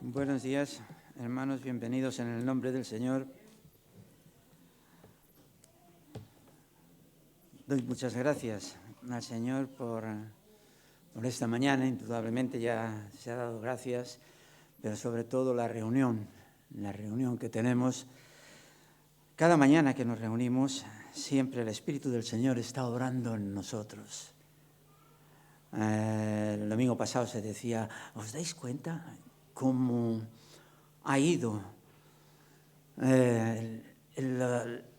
Buenos días, hermanos, bienvenidos en el nombre del Señor. Doy muchas gracias al Señor por esta mañana. Indudablemente ya se ha dado gracias, pero sobre todo la reunión que tenemos. Cada mañana que nos reunimos, siempre el Espíritu del Señor está obrando en nosotros. El domingo pasado se decía, ¿os dais cuenta cómo ha ido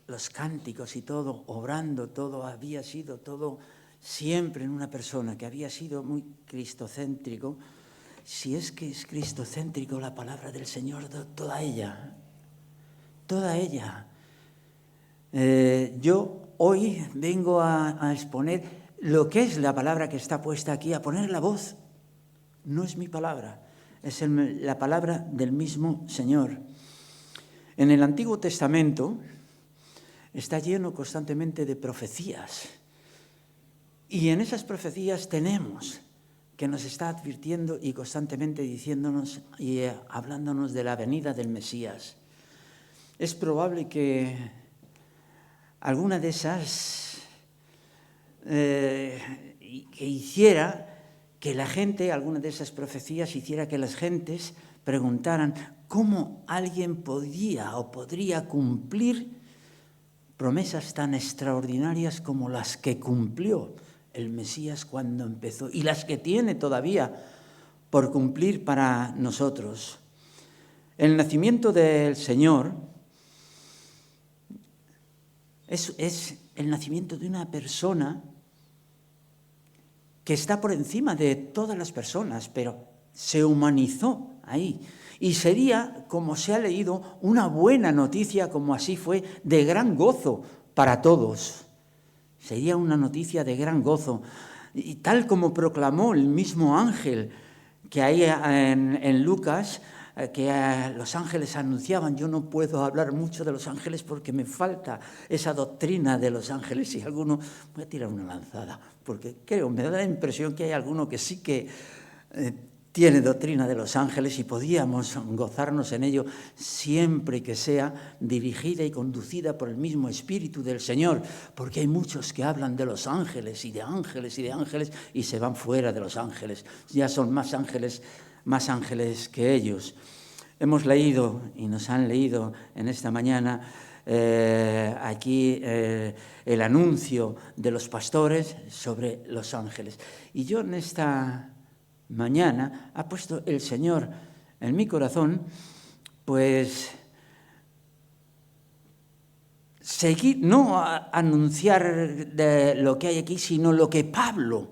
los cánticos y todo, obrando todo, había sido todo siempre en una persona que había sido muy cristocéntrico? Si es que es cristocéntrico la palabra del Señor, toda ella. Yo hoy vengo a exponer lo que es la palabra que está puesta aquí, a poner la voz. No es mi palabra, es la palabra del mismo Señor. En el Antiguo Testamento está lleno constantemente de profecías. Y en esas profecías tenemos que nos está advirtiendo y constantemente diciéndonos y hablándonos de la venida del Mesías. Es probable que alguna de esas que hiciera que la gente, alguna de esas profecías hiciera que las gentes preguntaran cómo alguien podía o podría cumplir promesas tan extraordinarias como las que cumplió el Mesías cuando empezó y las que tiene todavía por cumplir para nosotros. El nacimiento del Señor es el nacimiento de una persona que está por encima de todas las personas, pero se humanizó ahí. Y sería, como se ha leído, una buena noticia, como así fue, de gran gozo para todos. Sería una noticia de gran gozo. Y tal como proclamó el mismo ángel que hay en Lucas, que los ángeles anunciaban. Yo no puedo hablar mucho de los ángeles porque me falta esa doctrina de los ángeles. Y alguno, voy a tirar una lanzada, porque me da la impresión que hay alguno que sí que tiene doctrina de los ángeles y podíamos gozarnos en ello siempre que sea dirigida y conducida por el mismo Espíritu del Señor, porque hay muchos que hablan de los ángeles y de ángeles y de ángeles y se van fuera de los ángeles. Ya son más ángeles que ellos. Hemos leído y nos han leído en esta mañana aquí el anuncio de los pastores sobre los ángeles. Y yo en esta mañana ha puesto el Señor en mi corazón, pues seguir, no anunciar de lo que hay aquí, sino lo que Pablo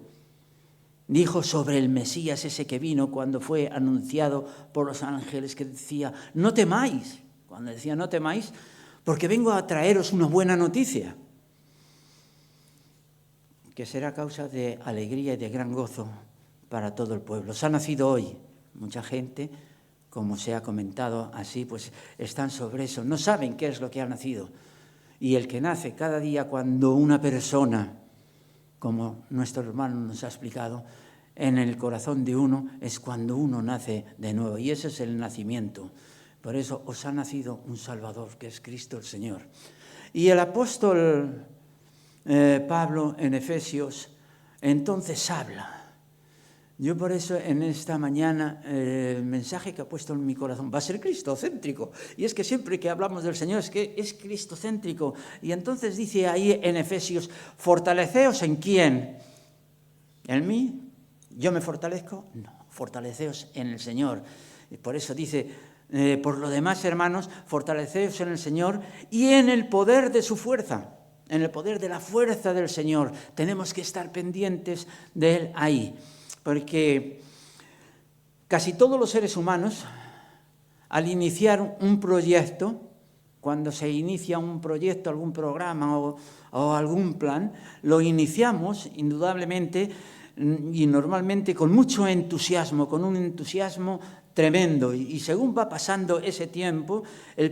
dijo sobre el Mesías ese que vino cuando fue anunciado por los ángeles, que decía, no temáis, cuando decía no temáis, porque vengo a traeros una buena noticia, que será causa de alegría y de gran gozo para todo el pueblo. Se ha nacido hoy. Mucha gente, como se ha comentado así, pues están sobre eso. No saben qué es lo que ha nacido. Y el que nace cada día cuando una persona, como nuestro hermano nos ha explicado, en el corazón de uno es cuando uno nace de nuevo. Y ese es el nacimiento. Por eso os ha nacido un Salvador, que es Cristo el Señor. Y el apóstol Pablo en Efesios entonces habla. Yo por eso en esta mañana el mensaje que ha puesto en mi corazón va a ser cristocéntrico. Y es que siempre que hablamos del Señor es que es cristocéntrico. Y entonces dice ahí en Efesios, fortaleceos ¿en quién? ¿En mí? ¿Yo me fortalezco? No, fortaleceos en el Señor. Y por eso dice, por lo demás, hermanos, fortaleceos en el Señor y en el poder de su fuerza. En el poder de la fuerza del Señor. Tenemos que estar pendientes de Él ahí. Porque casi todos los seres humanos, al iniciar un proyecto, cuando se inicia un proyecto, algún programa o algún plan, lo iniciamos indudablemente y normalmente con mucho entusiasmo, con un entusiasmo tremendo. Y según va pasando ese tiempo, el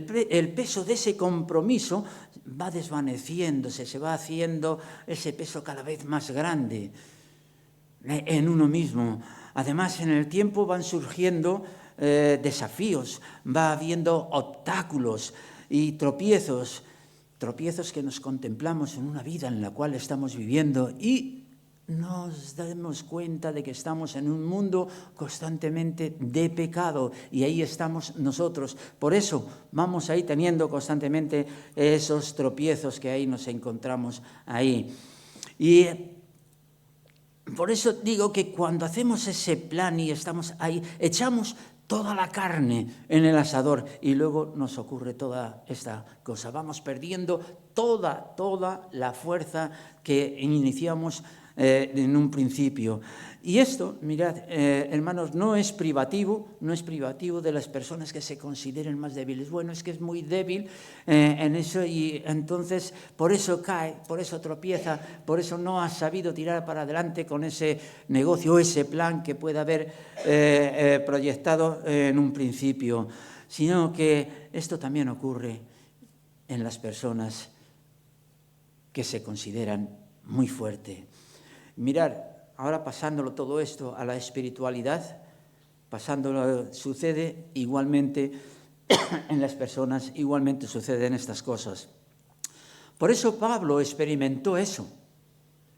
peso de ese compromiso va desvaneciéndose, se va haciendo ese peso cada vez más grande en uno mismo. Además, en el tiempo van surgiendo desafíos, va habiendo obstáculos y tropiezos que nos contemplamos en una vida en la cual estamos viviendo y nos damos cuenta de que estamos en un mundo constantemente de pecado y ahí estamos nosotros. Por eso vamos ahí teniendo constantemente esos tropiezos que ahí nos encontramos ahí. Y por eso digo que cuando hacemos ese plan y estamos ahí, echamos toda la carne en el asador y luego nos ocurre toda esta cosa. Vamos perdiendo toda la fuerza que iniciamos en un principio. Y esto, mirad, hermanos, no es privativo de las personas que se consideren más débiles. Bueno, es que es muy débil en eso y entonces por eso cae, por eso tropieza, por eso no ha sabido tirar para adelante con ese negocio o ese plan que pueda haber proyectado en un principio. Sino que esto también ocurre en las personas que se consideran muy fuertes. Mirar, ahora pasándolo todo esto a la espiritualidad, sucede igualmente en las personas, igualmente suceden estas cosas. Por eso Pablo experimentó eso.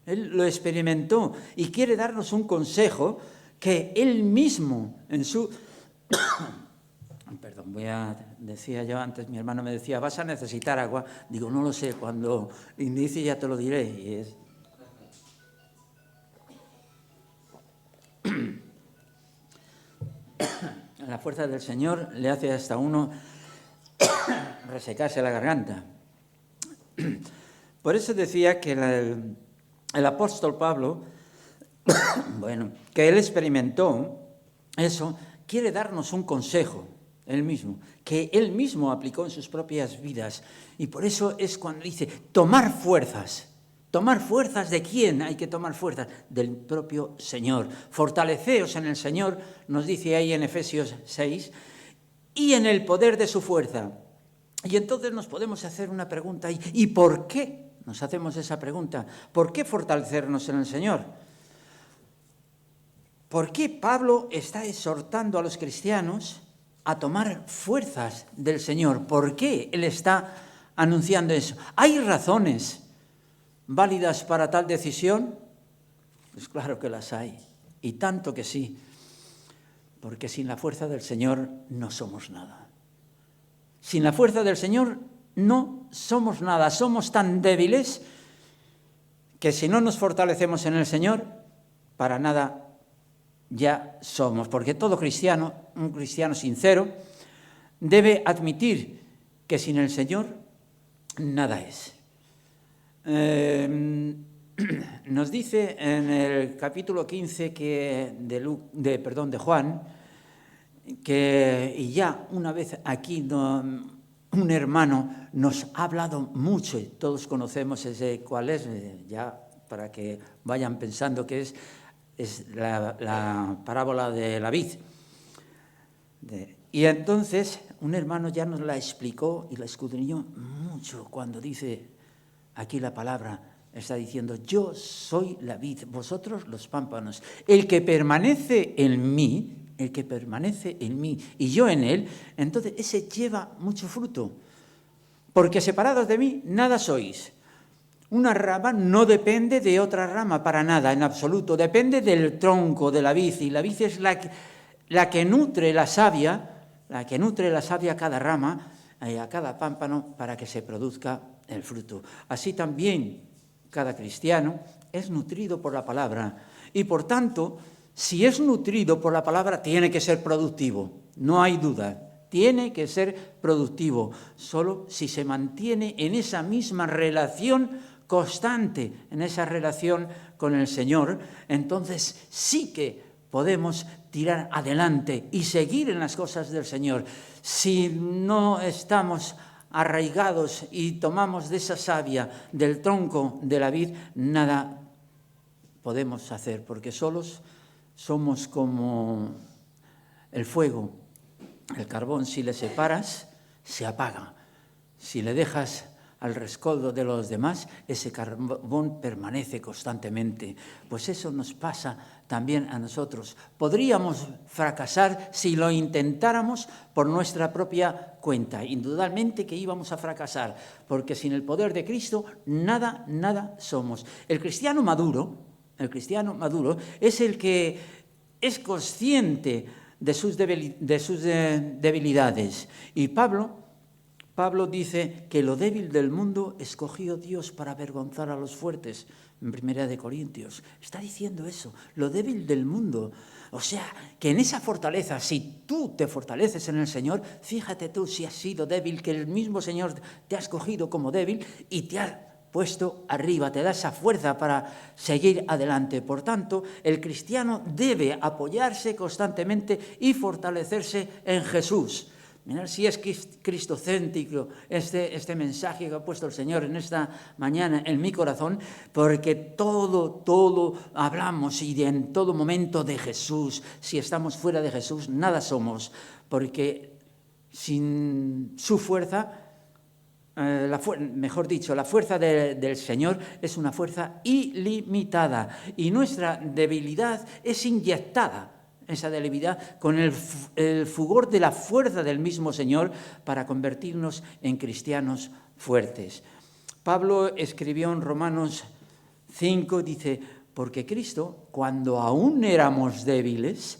Él lo experimentó y quiere darnos un consejo que él mismo en su... Perdón, decía yo antes, mi hermano me decía, ¿vas a necesitar agua? Digo, no lo sé, cuando inicie ya te lo diré. Y es... La fuerza del Señor le hace hasta uno resecarse la garganta. Por eso decía que el apóstol Pablo, bueno, que él experimentó eso, quiere darnos un consejo, él mismo, que él mismo aplicó en sus propias vidas. Y por eso es cuando dice, tomar fuerzas. ¿Tomar fuerzas de quién? Hay que tomar fuerzas del propio Señor. Fortaleceos en el Señor, nos dice ahí en Efesios 6, y en el poder de su fuerza. Y entonces nos podemos hacer una pregunta, ¿y por qué nos hacemos esa pregunta? ¿Por qué fortalecernos en el Señor? ¿Por qué Pablo está exhortando a los cristianos a tomar fuerzas del Señor? ¿Por qué él está anunciando eso? ¿Hay razones válidas para tal decisión? Pues claro que las hay, y tanto que sí, porque sin la fuerza del Señor no somos nada. Sin la fuerza del Señor no somos nada, somos tan débiles que si no nos fortalecemos en el Señor, para nada ya somos, porque todo cristiano, un cristiano sincero, debe admitir que sin el Señor nada es. Nos dice en el capítulo 15 de Juan, que y ya una vez aquí un hermano nos ha hablado mucho, y todos conocemos cuál es, ya para que vayan pensando que es la parábola de la vid. Y entonces un hermano ya nos la explicó y la escudriñó mucho cuando dice... Aquí la palabra está diciendo, yo soy la vid, vosotros los pámpanos. El que permanece en mí y yo en él, entonces ese lleva mucho fruto. Porque separados de mí, nada sois. Una rama no depende de otra rama para nada, en absoluto. Depende del tronco de la vid. Y la vid es la que nutre la savia a cada rama, a cada pámpano, para que se produzca el fruto. Así también cada cristiano es nutrido por la palabra y por tanto, si es nutrido por la palabra, tiene que ser productivo, no hay duda, tiene que ser productivo, solo si se mantiene en esa misma relación constante, en esa relación con el Señor, entonces sí que podemos tirar adelante y seguir en las cosas del Señor. Si no estamos arraigados y tomamos de esa savia, del tronco de la vid, nada podemos hacer, porque solos somos como el fuego, el carbón, si le separas, se apaga. Si le dejas al rescoldo de los demás, ese carbón permanece constantemente. Pues eso nos pasa también a nosotros. Podríamos fracasar si lo intentáramos por nuestra propia cuenta. Indudablemente que íbamos a fracasar, porque sin el poder de Cristo nada somos. El cristiano maduro es el que es consciente de sus debilidades. Y Pablo dice que lo débil del mundo escogió Dios para avergonzar a los fuertes, en 1 Corintios. Está diciendo eso, lo débil del mundo. O sea, que en esa fortaleza, si tú te fortaleces en el Señor, fíjate tú si has sido débil, que el mismo Señor te ha escogido como débil y te ha puesto arriba, te da esa fuerza para seguir adelante. Por tanto, el cristiano debe apoyarse constantemente y fortalecerse en Jesús. Mirad si es cristocéntrico este mensaje que ha puesto el Señor en esta mañana en mi corazón, porque todo hablamos y en todo momento de Jesús. Si estamos fuera de Jesús, nada somos, porque sin su fuerza, la fuerza del Señor es una fuerza ilimitada y nuestra debilidad es inyectada, esa debilidad, con el fulgor de la fuerza del mismo Señor para convertirnos en cristianos fuertes. Pablo escribió en Romanos 5, dice, porque Cristo, cuando aún éramos débiles,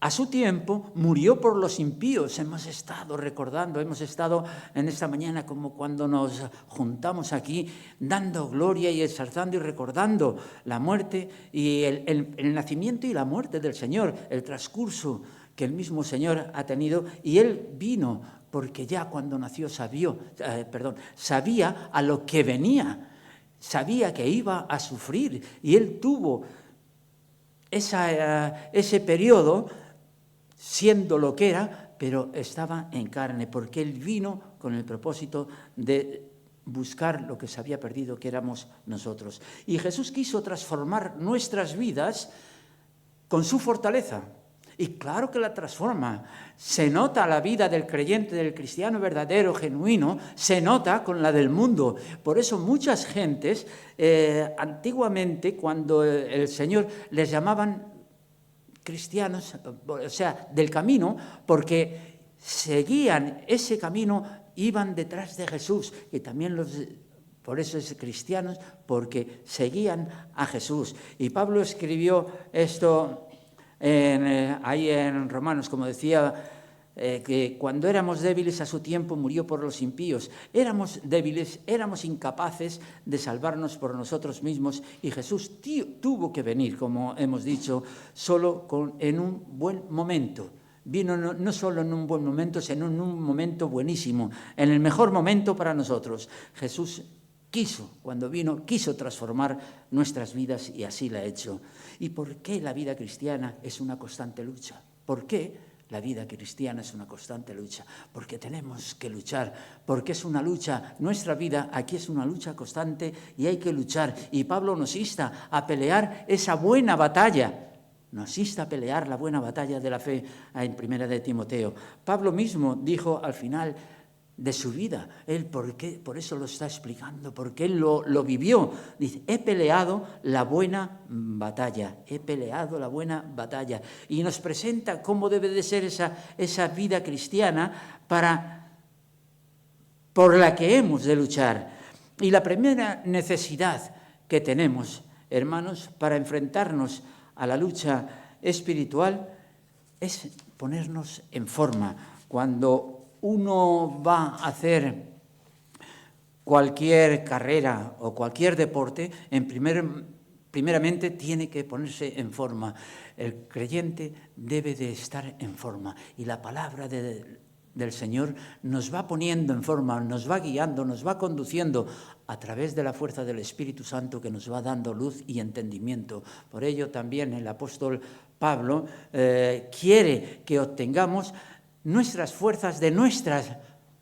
a su tiempo murió por los impíos. Hemos estado recordando, hemos estado en esta mañana como cuando nos juntamos aquí, dando gloria y exaltando y recordando la muerte y el nacimiento y la muerte del Señor, el transcurso que el mismo Señor ha tenido. Y Él vino porque ya cuando nació sabía a lo que venía, sabía que iba a sufrir y Él tuvo ese periodo siendo lo que era, pero estaba en carne, porque Él vino con el propósito de buscar lo que se había perdido, que éramos nosotros. Y Jesús quiso transformar nuestras vidas con su fortaleza. Y claro que la transforma. Se nota la vida del creyente, del cristiano verdadero, genuino, se nota con la del mundo. Por eso muchas gentes, antiguamente, cuando el Señor les llamaban cristianos, o sea, del camino, porque seguían ese camino, iban detrás de Jesús, y también por eso es cristianos, porque seguían a Jesús. Y Pablo escribió esto ahí en Romanos, como decía, que cuando éramos débiles a su tiempo murió por los impíos. Éramos débiles, éramos incapaces de salvarnos por nosotros mismos y Jesús tuvo que venir, como hemos dicho, solo en un buen momento. Vino no solo en un buen momento, sino en un momento buenísimo, en el mejor momento para nosotros. Jesús cuando vino, quiso transformar nuestras vidas y así lo ha hecho. ¿Y por qué la vida cristiana es una constante lucha? ¿Por qué? La vida cristiana es una constante lucha, porque tenemos que luchar, porque es una lucha, nuestra vida aquí es una lucha constante y hay que luchar. Y Pablo nos insta a pelear esa buena batalla, nos insta a pelear la buena batalla de la fe en 1 de Timoteo. Pablo mismo dijo al final de su vida, él por eso lo está explicando, porque él lo vivió. Dice, he peleado la buena batalla, he peleado la buena batalla. Y nos presenta cómo debe de ser esa vida cristiana por la que hemos de luchar. Y la primera necesidad que tenemos, hermanos, para enfrentarnos a la lucha espiritual es ponernos en forma. Cuando uno va a hacer cualquier carrera o cualquier deporte, primeramente tiene que ponerse en forma. El creyente debe de estar en forma y la palabra del Señor nos va poniendo en forma, nos va guiando, nos va conduciendo a través de la fuerza del Espíritu Santo que nos va dando luz y entendimiento. Por ello también el apóstol Pablo quiere que obtengamos nuestras fuerzas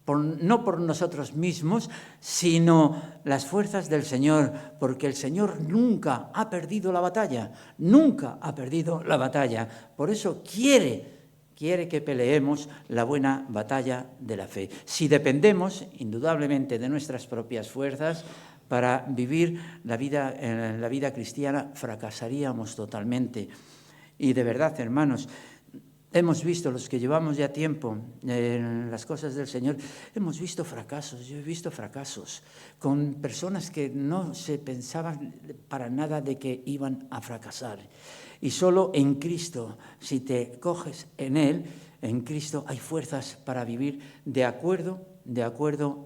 no por nosotros mismos, sino las fuerzas del Señor, porque el Señor nunca ha perdido la batalla, nunca ha perdido la batalla. Por eso quiere quiere que peleemos la buena batalla de la fe. Si dependemos, indudablemente, de nuestras propias fuerzas para vivir la vida cristiana, fracasaríamos totalmente. Y de verdad, hermanos, hemos visto, los que llevamos ya tiempo en las cosas del Señor, hemos visto fracasos. Yo he visto fracasos con personas que no se pensaban para nada de que iban a fracasar. Y solo en Cristo, si te coges en Él, en Cristo hay fuerzas para vivir de acuerdo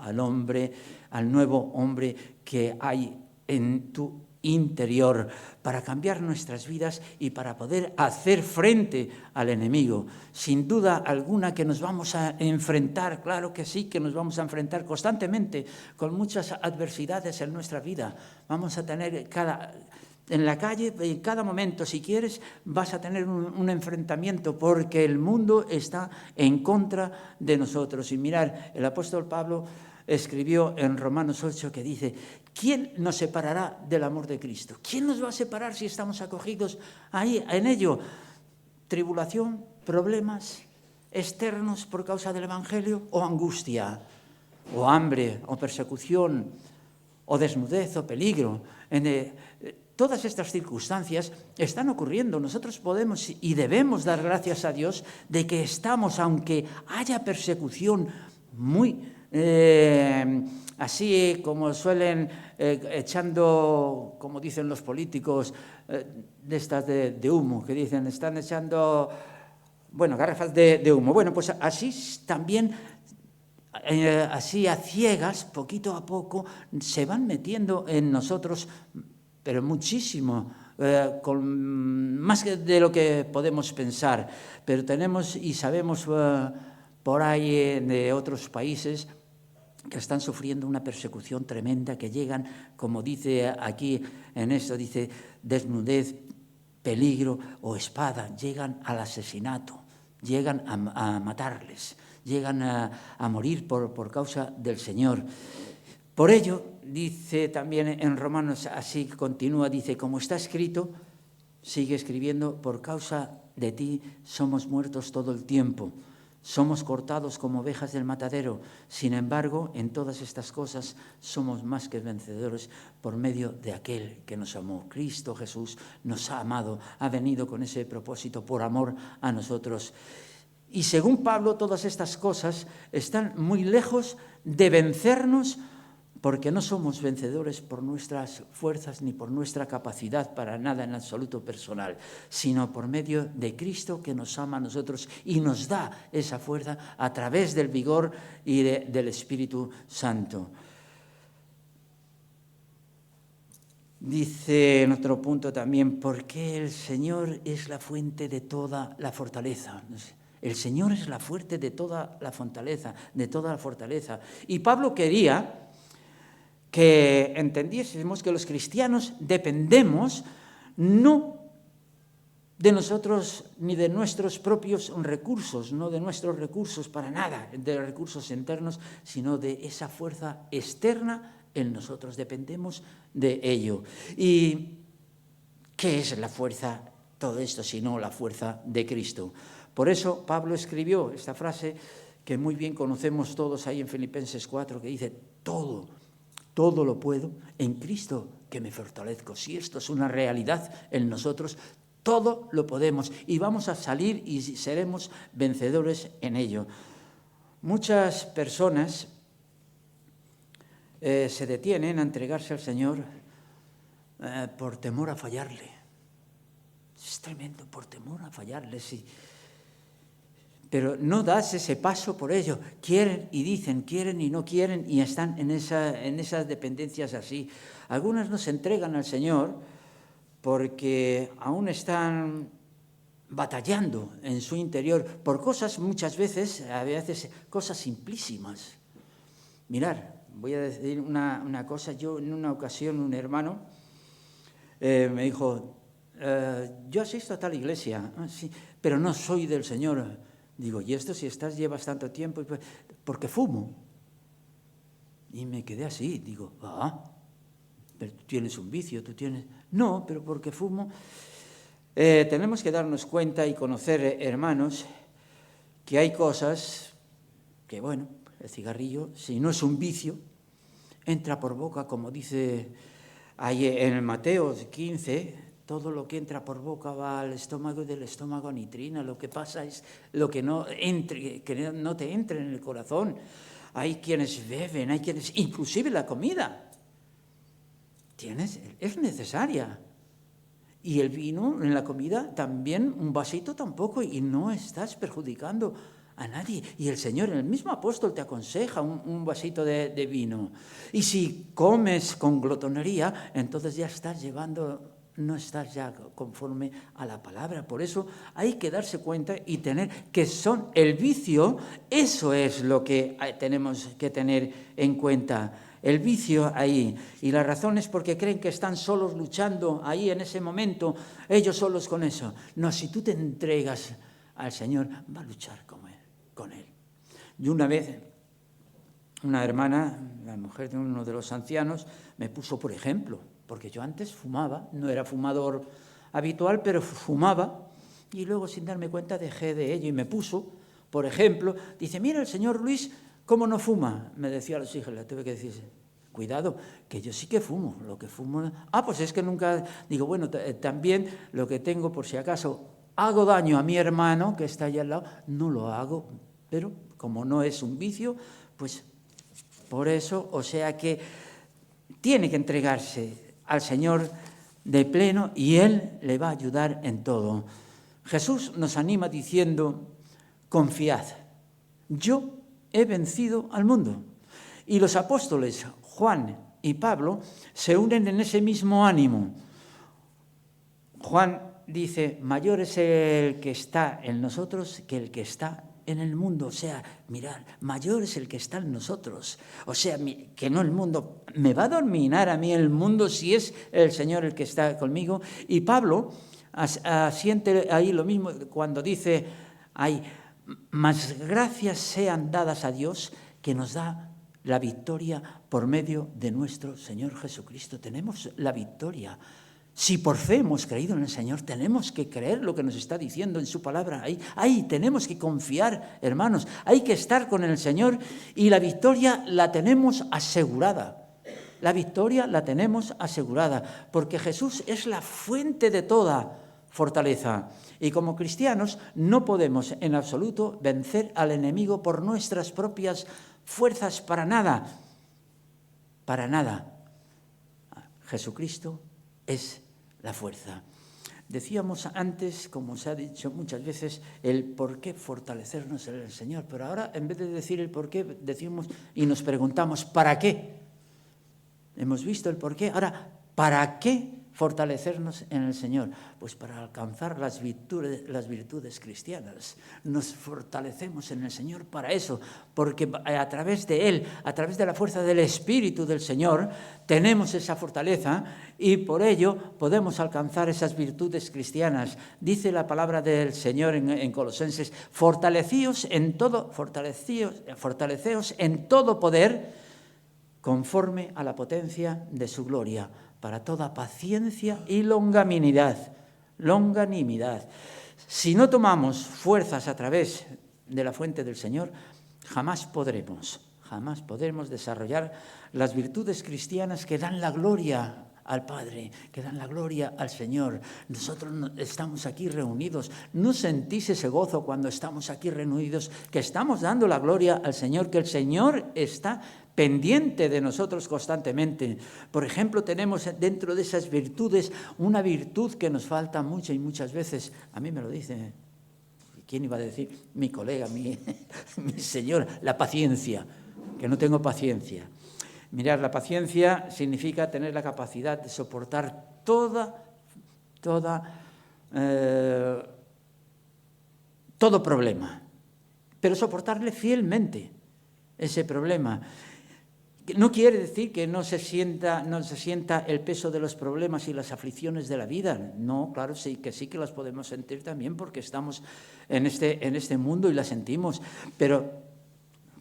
al hombre, al nuevo hombre que hay en tu interior, para cambiar nuestras vidas y para poder hacer frente al enemigo. Sin duda alguna que nos vamos a enfrentar, claro que sí, que nos vamos a enfrentar constantemente con muchas adversidades en nuestra vida. Vamos a tener en la calle, en cada momento, si quieres, vas a tener un enfrentamiento, porque el mundo está en contra de nosotros. Y mirar, el apóstol Pablo escribió en Romanos 8 que dice: ¿quién nos separará del amor de Cristo? ¿Quién nos va a separar si estamos acogidos ahí, en ello? ¿Tribulación, problemas externos por causa del Evangelio, o angustia, o hambre, o persecución, o desnudez, o peligro? Todas estas circunstancias están ocurriendo. Nosotros podemos y debemos dar gracias a Dios de que estamos, aunque haya persecución muy así como suelen echando, como dicen los políticos, de estas de humo, que dicen, están echando, garrafas de humo. Bueno, pues así también, así a ciegas, poquito a poco, se van metiendo en nosotros, pero muchísimo, más de lo que podemos pensar. Pero tenemos y sabemos por ahí de otros países que están sufriendo una persecución tremenda, que llegan, como dice aquí en esto, dice desnudez, peligro o espada, llegan al asesinato, llegan a matarles, llegan a morir por causa del Señor. Por ello, dice también en Romanos, así continúa, dice, como está escrito, sigue escribiendo, por causa de ti somos muertos todo el tiempo. Somos cortados como ovejas del matadero. Sin embargo, en todas estas cosas somos más que vencedores por medio de aquel que nos amó. Cristo Jesús nos ha amado, ha venido con ese propósito por amor a nosotros. Y según Pablo, todas estas cosas están muy lejos de vencernos, porque no somos vencedores por nuestras fuerzas ni por nuestra capacidad para nada en absoluto personal, sino por medio de Cristo, que nos ama a nosotros y nos da esa fuerza a través del vigor y del Espíritu Santo. Dice en otro punto también, porque el Señor es la fuente de toda la fortaleza. El Señor es la fuente de toda la fortaleza, Y Pablo quería que entendiésemos que los cristianos dependemos no de nosotros ni de nuestros propios recursos, no de nuestros recursos para nada, de recursos internos, sino de esa fuerza externa en nosotros. Dependemos de ello. ¿Y qué es la fuerza? Todo esto, sino la fuerza de Cristo. Por eso Pablo escribió esta frase que muy bien conocemos todos ahí en Filipenses 4, que dice, todo lo puedo en Cristo que me fortalezco. Si esto es una realidad en nosotros, todo lo podemos y vamos a salir y seremos vencedores en ello. Muchas personas se detienen a entregarse al Señor por temor a fallarle. Es tremendo, por temor a fallarle, sí. Pero no das ese paso por ello. Quieren y dicen, quieren y no quieren, y están en esas dependencias así. Algunas no se entregan al Señor porque aún están batallando en su interior por cosas muchas veces, a veces cosas simplísimas. Mirar, voy a decir una cosa. Yo en una ocasión un hermano me dijo, yo asisto a tal iglesia, sí, pero no soy del Señor. Digo, ¿y esto si llevas tanto tiempo? Porque fumo. Y me quedé así, digo, pero tú tienes un vicio, tú tienes... No, pero porque fumo. Tenemos que darnos cuenta y conocer, hermanos, que hay cosas que, bueno, el cigarrillo, si no es un vicio, entra por boca, como dice ahí en el Mateo 15, todo lo que entra por boca va al estómago y del estómago a nitrina. Lo que pasa es lo que no entre, que no te entre en el corazón. Hay quienes beben, hay quienes, inclusive la comida, es necesaria. Y el vino en la comida también, un vasito tampoco, y no estás perjudicando a nadie. Y el Señor, el mismo apóstol, te aconseja un vasito de vino. Y si comes con glotonería, entonces ya estás no estás ya conforme a la palabra. Por eso hay que darse cuenta y tener que son el vicio, eso es lo que tenemos que tener en cuenta. El vicio ahí, y la razón es porque creen que están solos luchando ahí en ese momento, ellos solos con eso. No, si tú te entregas al Señor, va a luchar con Él. Y una vez, una hermana, la mujer de uno de los ancianos, me puso por ejemplo, porque yo antes fumaba, no era fumador habitual, pero fumaba, y luego sin darme cuenta dejé de ello, y me puso, por ejemplo, dice, mira el señor Luis, ¿cómo no fuma? Me decía a los hijos, le tuve que decir, cuidado, que yo sí que fumo, lo que fumo... pues es que nunca... Digo, bueno, también lo que tengo, por si acaso, hago daño a mi hermano, que está allá al lado, no lo hago, pero como no es un vicio, pues por eso, o sea que tiene que entregarse al Señor de pleno y Él le va a ayudar en todo. Jesús nos anima diciendo, confiad, yo he vencido al mundo. Y los apóstoles Juan y Pablo se unen en ese mismo ánimo. Juan dice, mayor es el que está en nosotros que el que está en el mundo. O sea, mirad, mayor es el que está en nosotros. O sea, que no el mundo. Me va a dominar a mí el mundo si es el Señor el que está conmigo. Y Pablo asiente ahí lo mismo cuando dice, más gracias sean dadas a Dios que nos da la victoria por medio de nuestro Señor Jesucristo. Tenemos la victoria. Si por fe hemos creído en el Señor, tenemos que creer lo que nos está diciendo en su palabra. Ahí tenemos que confiar, hermanos. Hay que estar con el Señor y la victoria la tenemos asegurada. La victoria la tenemos asegurada porque Jesús es la fuente de toda fortaleza. Y como cristianos no podemos en absoluto vencer al enemigo por nuestras propias fuerzas para nada. Para nada. Jesucristo es la fuerza. Decíamos antes, como se ha dicho muchas veces, el por qué fortalecernos en el Señor, pero ahora en vez de decir el por qué, decimos y nos preguntamos ¿para qué? Hemos visto el por qué, ahora ¿para qué fortalecernos en el Señor? Pues para alcanzar las virtudes cristianas. Nos fortalecemos en el Señor para eso, porque a través de Él, a través de la fuerza del Espíritu del Señor, tenemos esa fortaleza y por ello podemos alcanzar esas virtudes cristianas. Dice la palabra del Señor en Colosenses, fortaleceos en todo poder conforme a la potencia de su gloria, para toda paciencia y longanimidad. Si no tomamos fuerzas a través de la fuente del Señor, jamás podremos desarrollar las virtudes cristianas que dan la gloria al Padre, que dan la gloria al Señor. Nosotros estamos aquí reunidos. ¿No sentís ese gozo cuando estamos aquí reunidos, que estamos dando la gloria al Señor, que el Señor está pendiente de nosotros constantemente? Por ejemplo, tenemos dentro de esas virtudes una virtud que nos falta mucho y muchas veces, a mí me lo dice, ¿quién iba a decir? Mi colega, mi señora, la paciencia, que no tengo paciencia. Mirad, la paciencia significa tener la capacidad de soportar todo problema, pero soportarle fielmente ese problema. No quiere decir que no se sienta el peso de los problemas y las aflicciones de la vida. No, claro, sí que las podemos sentir también porque estamos en este mundo y las sentimos. Pero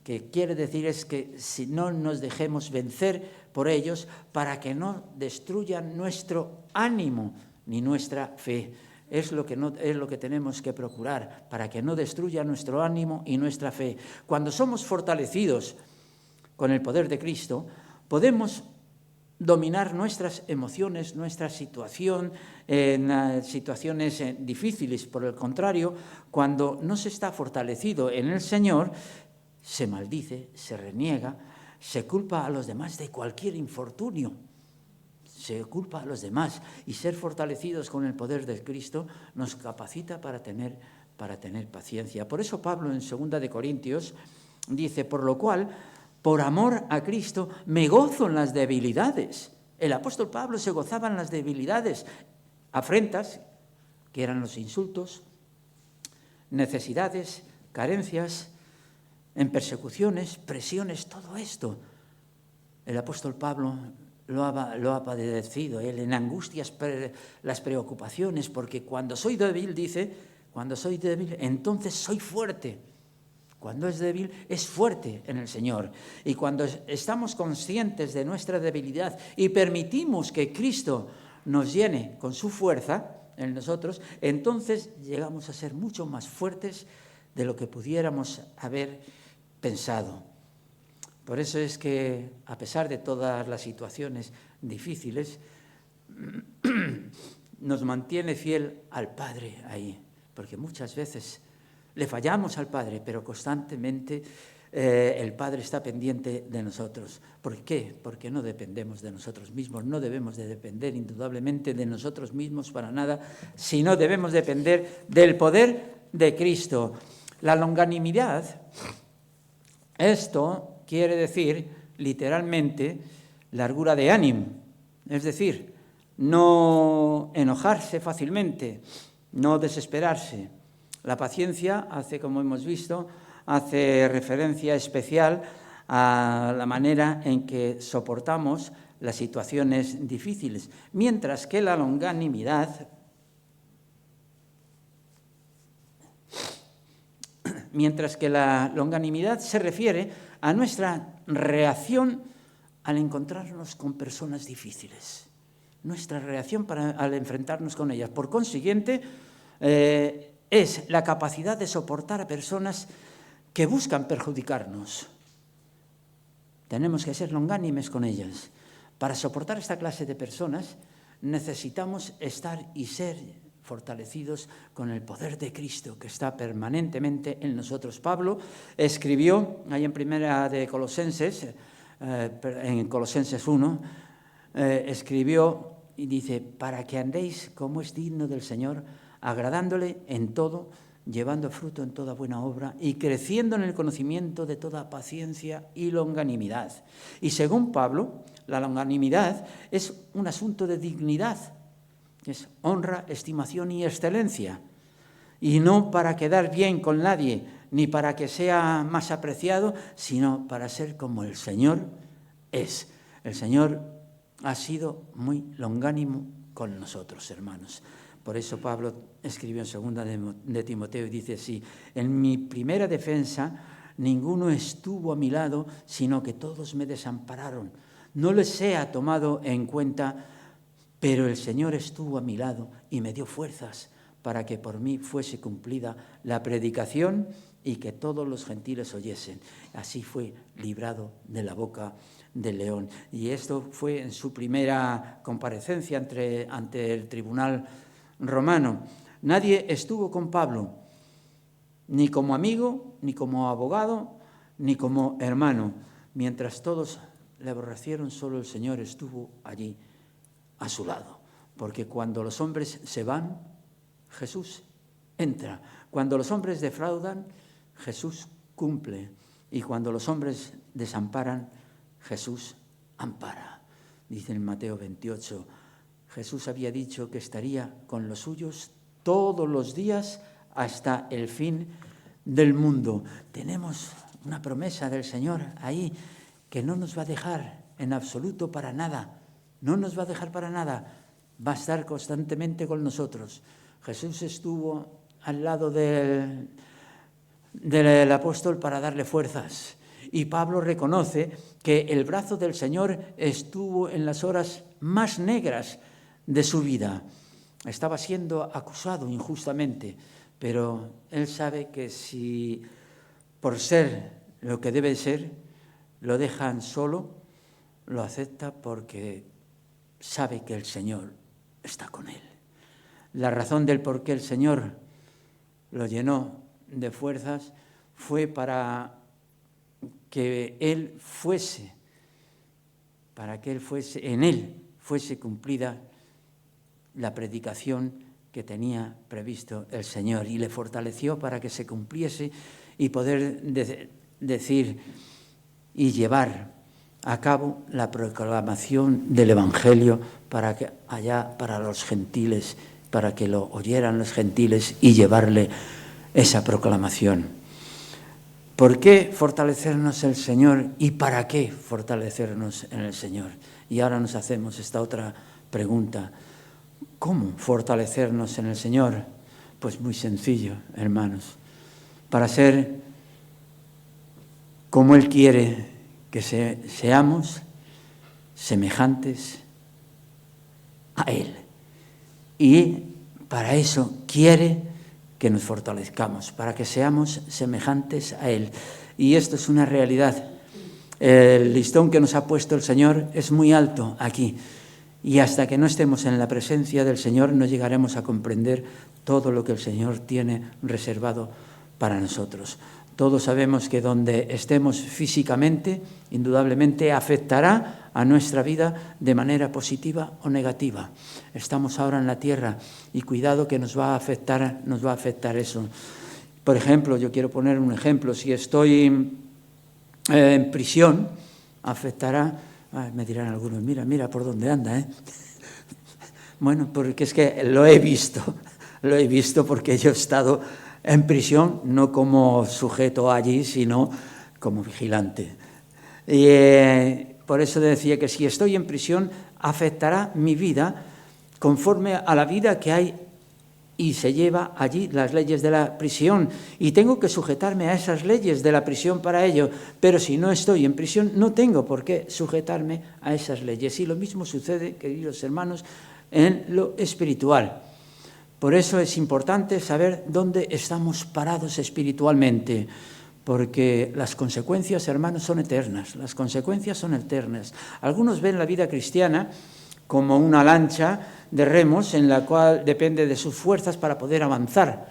que quiere decir es que si no nos dejemos vencer por ellos para que no destruyan nuestro ánimo ni nuestra fe. es lo que tenemos que procurar para que no destruya nuestro ánimo y nuestra fe. Cuando somos fortalecidos con el poder de Cristo, podemos dominar nuestras emociones, nuestra situación, en situaciones difíciles. Por el contrario, cuando no se está fortalecido en el Señor, se maldice, se reniega, se culpa a los demás de cualquier infortunio. Se culpa a los demás, y ser fortalecidos con el poder de Cristo nos capacita para tener paciencia. Por eso Pablo en 2 de Corintios dice: por lo cual, por amor a Cristo, me gozo en las debilidades. El apóstol Pablo se gozaba en las debilidades, afrentas, que eran los insultos, necesidades, carencias, en persecuciones, presiones, todo esto. El apóstol Pablo lo ha padecido, él en angustias, las preocupaciones, porque cuando soy débil, dice, cuando soy débil, entonces soy fuerte. Cuando es débil, es fuerte en el Señor. Y cuando estamos conscientes de nuestra debilidad y permitimos que Cristo nos llene con su fuerza en nosotros, entonces llegamos a ser mucho más fuertes de lo que pudiéramos haber pensado. Por eso es que, a pesar de todas las situaciones difíciles, nos mantiene fiel al Padre ahí, porque muchas veces le fallamos al Padre, pero constantemente el Padre está pendiente de nosotros. ¿Por qué? Porque no dependemos de nosotros mismos, no debemos de depender indudablemente de nosotros mismos para nada, sino debemos depender del poder de Cristo. La longanimidad, esto quiere decir literalmente largura de ánimo, es decir, no enojarse fácilmente, no desesperarse. La paciencia como hemos visto, hace referencia especial a la manera en que soportamos las situaciones difíciles, mientras que la longanimidad se refiere a nuestra reacción al encontrarnos con personas difíciles, nuestra reacción al enfrentarnos con ellas. Por consiguiente, es la capacidad de soportar a personas que buscan perjudicarnos. Tenemos que ser longánimes con ellas. Para soportar esta clase de personas necesitamos estar y ser fortalecidos con el poder de Cristo que está permanentemente en nosotros. Pablo escribió ahí en primera de Colosenses, en Colosenses 1, escribió y dice: para que andéis como es digno del Señor, agradándole en todo, llevando fruto en toda buena obra y creciendo en el conocimiento de toda paciencia y longanimidad. Y según Pablo, la longanimidad es un asunto de dignidad, es honra, estimación y excelencia, y no para quedar bien con nadie, ni para que sea más apreciado, sino para ser como el Señor es. El Señor ha sido muy longánimo con nosotros, hermanos. Por eso Pablo escribió en 2 de Timoteo y dice así: en mi primera defensa ninguno estuvo a mi lado, sino que todos me desampararon. No les sea tomado en cuenta, pero el Señor estuvo a mi lado y me dio fuerzas para que por mí fuese cumplida la predicación y que todos los gentiles oyesen. Así fue librado de la boca del león. Y esto fue en su primera comparecencia ante el tribunal romano. Nadie estuvo con Pablo, ni como amigo, ni como abogado, ni como hermano. Mientras todos le aborrecieron, solo el Señor estuvo allí a su lado. Porque cuando los hombres se van, Jesús entra. Cuando los hombres defraudan, Jesús cumple. Y cuando los hombres desamparan, Jesús ampara. Dice en Mateo 28, Jesús había dicho que estaría con los suyos todos los días hasta el fin del mundo. Tenemos una promesa del Señor ahí, que no nos va a dejar en absoluto para nada. No nos va a dejar para nada. Va a estar constantemente con nosotros. Jesús estuvo al lado del apóstol para darle fuerzas. Y Pablo reconoce que el brazo del Señor estuvo en las horas más negras de su vida. estaba siendo acusado injustamente, pero él sabe que si por ser lo que debe ser, lo dejan solo, lo acepta porque sabe que el Señor está con él. La razón del por qué el Señor lo llenó de fuerzas fue para que él fuese, en él fuese cumplida la predicación que tenía previsto el Señor, y le fortaleció para que se cumpliese y poder decir y llevar a cabo la proclamación del Evangelio para los gentiles, para que lo oyeran los gentiles y llevarle esa proclamación. ¿Por qué fortalecernos el Señor y para qué fortalecernos en el Señor? Y ahora nos hacemos esta otra pregunta. ¿Cómo fortalecernos en el Señor? Pues muy sencillo, hermanos. Para ser como Él quiere que seamos, semejantes a Él. Y para eso quiere que nos fortalezcamos, para que seamos semejantes a Él. Y esto es una realidad. El listón que nos ha puesto el Señor es muy alto aquí. Y hasta que no estemos en la presencia del Señor no llegaremos a comprender todo lo que el Señor tiene reservado para nosotros. Todos sabemos que donde estemos físicamente, indudablemente afectará a nuestra vida de manera positiva o negativa. Estamos ahora en la tierra y cuidado que nos va a afectar eso. Por ejemplo, yo quiero poner un ejemplo. Si estoy en prisión, afectará... me dirán algunos, mira por dónde anda, ¿eh? Bueno, porque es que lo he visto porque yo he estado en prisión, no como sujeto allí, sino como vigilante. Y por eso decía que si estoy en prisión, afectará mi vida conforme a la vida que hay y se lleva allí las leyes de la prisión. Y tengo que sujetarme a esas leyes de la prisión para ello. Pero si no estoy en prisión, no tengo por qué sujetarme a esas leyes. Y lo mismo sucede, queridos hermanos, en lo espiritual. Por eso es importante saber dónde estamos parados espiritualmente, porque las consecuencias, hermanos, son eternas. Las consecuencias son eternas. Algunos ven la vida cristiana como una lancha de remos en la cual depende de sus fuerzas para poder avanzar.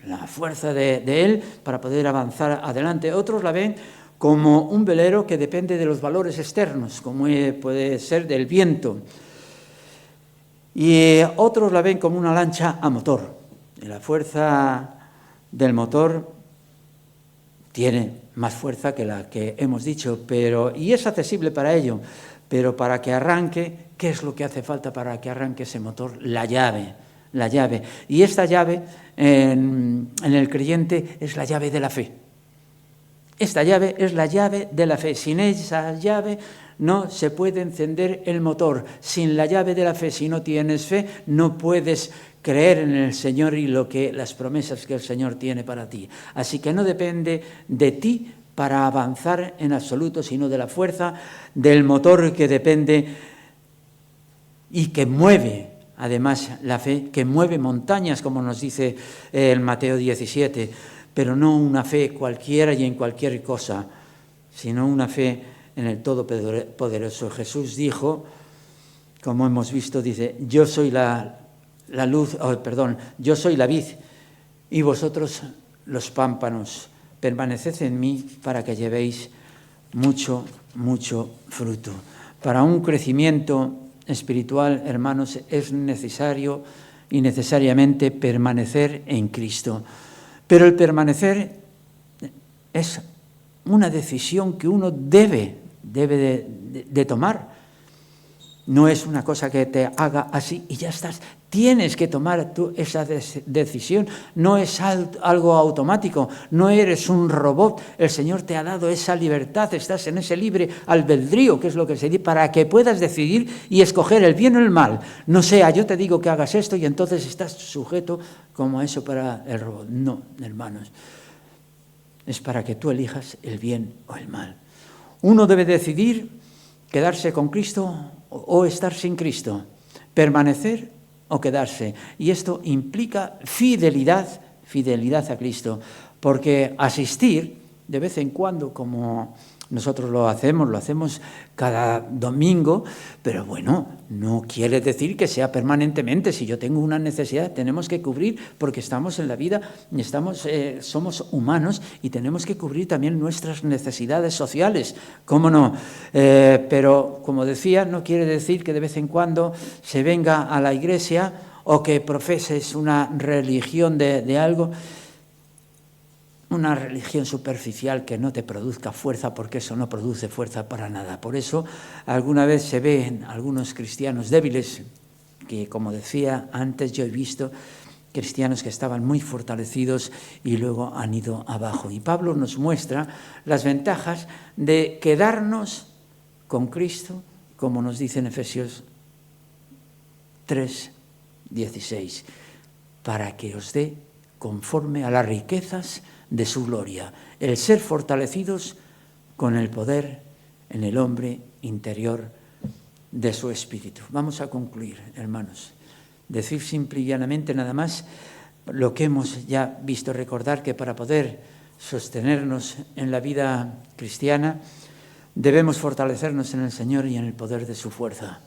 La fuerza de él para poder avanzar adelante. Otros la ven como un velero que depende de los valores externos, como puede ser del viento. Y otros la ven como una lancha a motor. Y la fuerza del motor tiene más fuerza que la que hemos dicho, y es accesible para ello. Pero para que arranque, ¿qué es lo que hace falta para que arranque ese motor? La llave. Y esta llave en el creyente es la llave de la fe. Esta llave es la llave de la fe. Sin esa llave no se puede encender el motor. Sin la llave de la fe, si no tienes fe, no puedes creer en el Señor y las promesas que el Señor tiene para ti. Así que no depende de ti para avanzar en absoluto, sino de la fuerza del motor que depende y que mueve, además, la fe, que mueve montañas, como nos dice el Mateo 17, pero no una fe cualquiera y en cualquier cosa, sino una fe en el Todopoderoso. Jesús dijo, como hemos visto, dice, yo soy yo soy la vid y vosotros los pámpanos. Permaneced en mí para que llevéis mucho fruto. Para un crecimiento espiritual, hermanos, es necesario y necesariamente permanecer en Cristo. Pero el permanecer es una decisión que uno debe de tomar. No es una cosa que te haga así y ya estás. Tienes que tomar tú esa decisión. No es algo automático. No eres un robot. El Señor te ha dado esa libertad. Estás en ese libre albedrío, que es lo que se dice, para que puedas decidir y escoger el bien o el mal. No sea, yo te digo que hagas esto y entonces estás sujeto como a eso para el robot. No, hermanos. Es para que tú elijas el bien o el mal. Uno debe decidir quedarse con Cristo o estar sin Cristo, permanecer o quedarse. Y esto implica fidelidad a Cristo, porque asistir de vez en cuando, como nosotros lo hacemos cada domingo, pero bueno, no quiere decir que sea permanentemente. Si yo tengo una necesidad, tenemos que cubrir, porque estamos en la vida, somos humanos y tenemos que cubrir también nuestras necesidades sociales, ¿cómo no? Pero, como decía, no quiere decir que de vez en cuando se venga a la iglesia o que profeses una religión de algo, una religión superficial que no te produzca fuerza, porque eso no produce fuerza para nada. Por eso alguna vez se ven algunos cristianos débiles, que como decía antes, yo he visto cristianos que estaban muy fortalecidos y luego han ido abajo. Y Pablo nos muestra las ventajas de quedarnos con Cristo, como nos dice en Efesios 3:16, para que os dé conforme a las riquezas de su gloria, el ser fortalecidos con el poder en el hombre interior de su espíritu. Vamos a concluir, hermanos. Decir simple y llanamente nada más lo que hemos ya visto, recordar que para poder sostenernos en la vida cristiana debemos fortalecernos en el Señor y en el poder de su fuerza.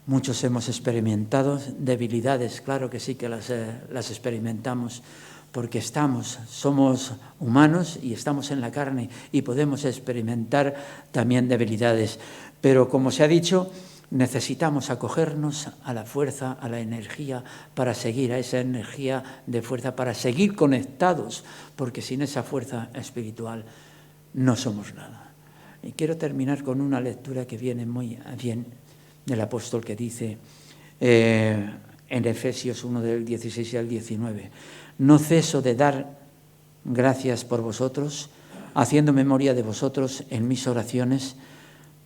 Muchos hemos experimentado debilidades, claro que sí que las experimentamos, porque somos humanos y estamos en la carne y podemos experimentar también debilidades. Pero como se ha dicho, necesitamos acogernos a la fuerza, a la energía, para seguir, a esa energía de fuerza, para seguir conectados, porque sin esa fuerza espiritual no somos nada. Y quiero terminar con una lectura que viene muy bien del apóstol, que dice en Efesios 1 del 16 al 19, no ceso de dar gracias por vosotros, haciendo memoria de vosotros en mis oraciones,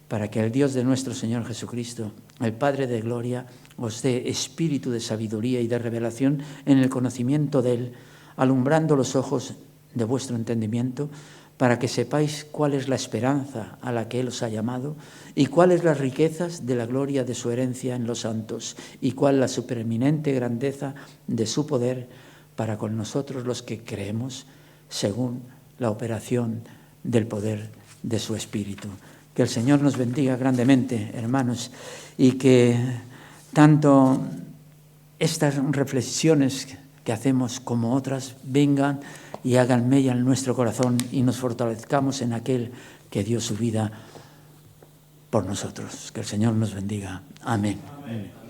para que el Dios de nuestro Señor Jesucristo, el Padre de gloria, os dé espíritu de sabiduría y de revelación en el conocimiento de Él, alumbrando los ojos de vuestro entendimiento, para que sepáis cuál es la esperanza a la que Él os ha llamado y cuáles las riquezas de la gloria de su herencia en los santos y cuál la supereminente grandeza de su poder para con nosotros los que creemos, según la operación del poder de su Espíritu. Que el Señor nos bendiga grandemente, hermanos, y que tanto estas reflexiones que hacemos como otras vengan y hagan mella en nuestro corazón y nos fortalezcamos en aquel que dio su vida por nosotros. Que el Señor nos bendiga. Amén. Amén.